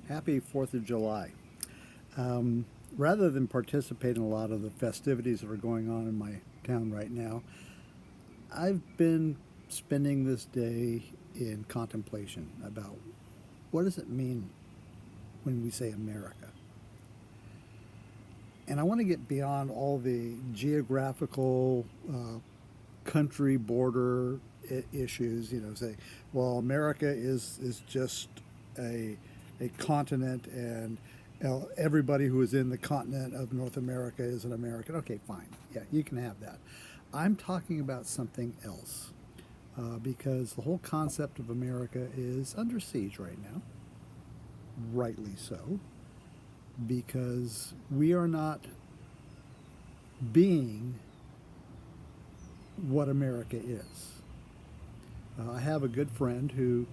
Happy 4th of July. Rather than participate in a lot of the festivities that are going on in my town right now, I've been spending this day in contemplation about what does it mean when we say America. And I want to get beyond all the geographical country border issues. Say, well, America is just a a continent, and everybody who is in the continent of North America is an American. Okay, fine. Yeah, you can have that. I'm talking about something else because the whole concept of America is under siege right now, rightly so, because we are not being what America is. I have a good friend who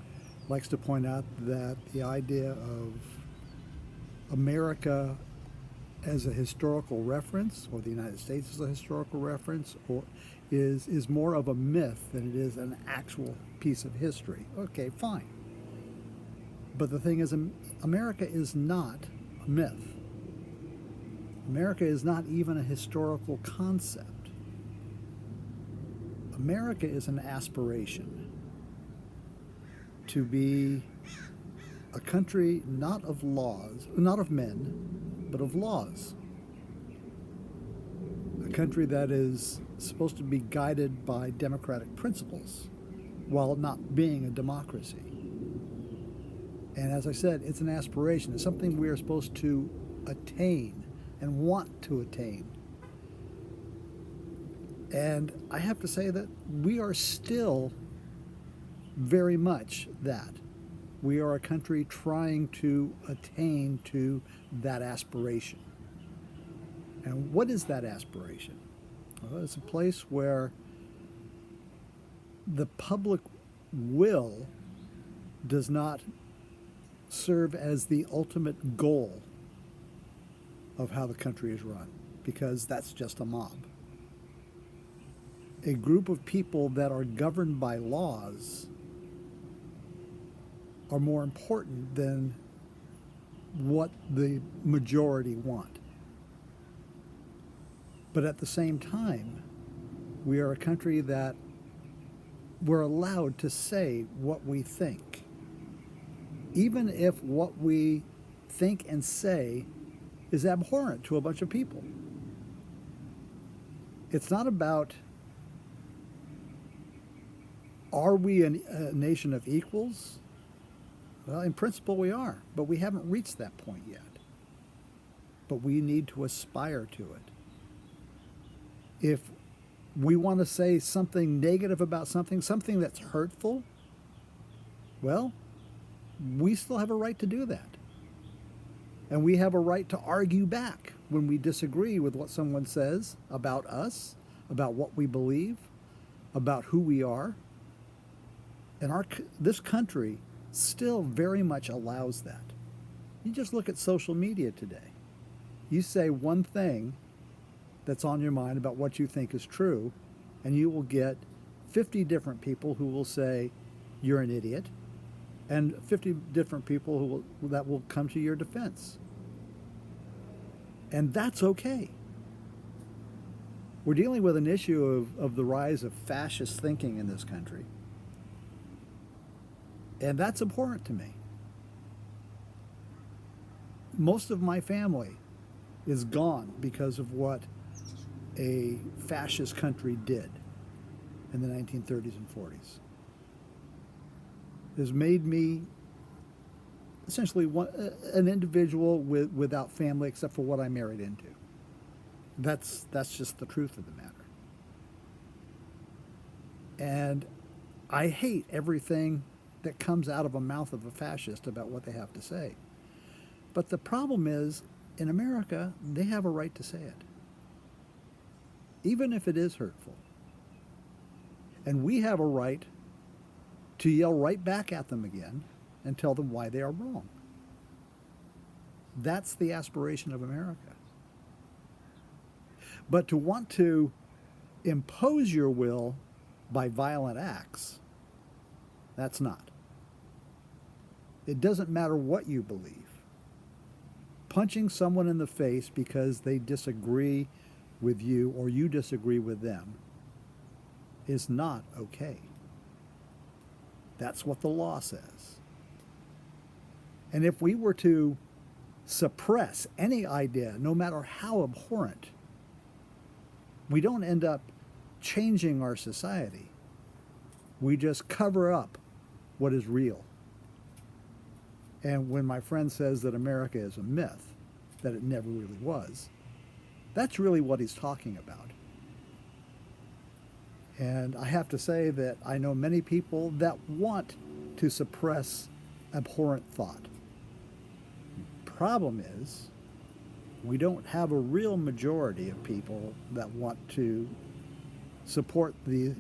likes to point out that the idea of America as a historical reference, or the United States as a historical reference, or is more of a myth than it is an actual piece of history. Okay, fine. But the thing is, America is not a myth. America is not even a historical concept. America is an aspiration to be a country not of laws, not of men, but of laws. A country that is supposed to be guided by democratic principles while not being a democracy. And as I said, it's an aspiration. It's something we are supposed to attain and want to attain. And I have to say that we are still very much that. We are a country trying to attain to that aspiration. And what is that aspiration? Well, it's a place where the public will does not serve as the ultimate goal of how the country is run, because that's just a mob. A group of people that are governed by laws are more important than what the majority want. But at the same time, we are a country that we're allowed to say what we think, even if what we think and say is abhorrent to a bunch of people. It's not about, are we a nation of equals? Well, in principle we are, but we haven't reached that point yet. But we need to aspire to it. If we want to say something negative about something that's hurtful, well, we still have a right to do that. And we have a right to argue back when we disagree with what someone says about us, about what we believe, about who we are. And this country still very much allows that. You just look at social media today. You say one thing that's on your mind about what you think is true, and you will get 50 different people who will say you're an idiot, and 50 different people that will come to your defense. And that's okay. We're dealing with an issue of the rise of fascist thinking in this country. And that's abhorrent to me. Most of my family is gone because of what a fascist country did in the 1930s and 40s. It has made me essentially an individual without family except for what I married into. That's just the truth of the matter. And I hate everything that comes out of the mouth of a fascist about what they have to say. But the problem is, in America, they have a right to say it, even if it is hurtful. And we have a right to yell right back at them again and tell them why they are wrong. That's the aspiration of America. But to want to impose your will by violent acts, that's not. It doesn't matter what you believe. punching someone in the face because they disagree with you or you disagree with them is not okay. That's what the law says. And if we were to suppress any idea, no matter how abhorrent, we don't end up changing our society. We just cover up what is real. And when my friend says that America is a myth, that it never really was, that's really what he's talking about. And I have to say that I know many people that want to suppress abhorrent thought. Problem is, we don't have a real majority of people that want to support the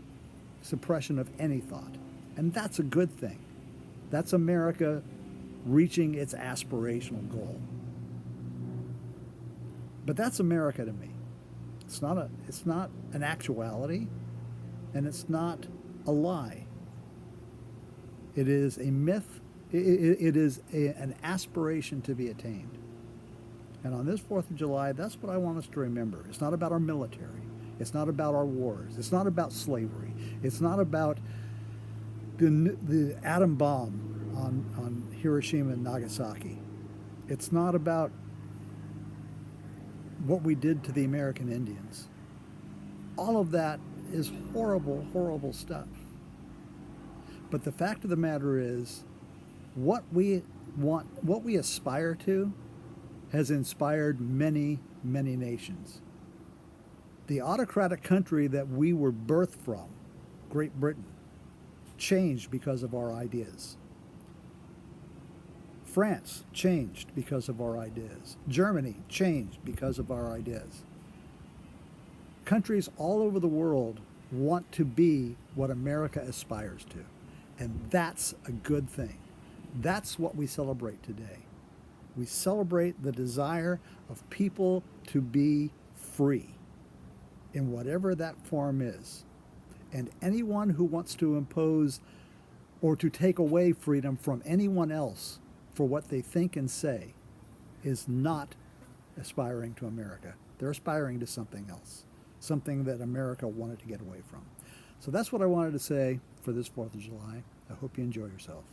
suppression of any thought. And that's a good thing. That's America reaching its aspirational goal. But that's America to me. It's not an actuality, and it's not a lie. It is a myth. It is an aspiration to be attained. And on this 4th of July, that's what I want us to remember. It's not about our military. It's not about our wars. It's not about slavery. It's not about the atom bomb on Hiroshima and Nagasaki. It's not about what we did to the American Indians. All of that is horrible, horrible stuff. But the fact of the matter is, what we want, what we aspire to, has inspired many, many nations. The autocratic country that we were birthed from, Great Britain, changed because of our ideas. France changed because of our ideas. Germany changed because of our ideas. Countries all over the world want to be what America aspires to. And that's a good thing. That's what we celebrate today. We celebrate the desire of people to be free in whatever that form is. And anyone who wants to impose or to take away freedom from anyone else for what they think and say is not aspiring to America. They're aspiring to something else, something that America wanted to get away from. So that's what I wanted to say for this 4th of July. I hope you enjoy yourself.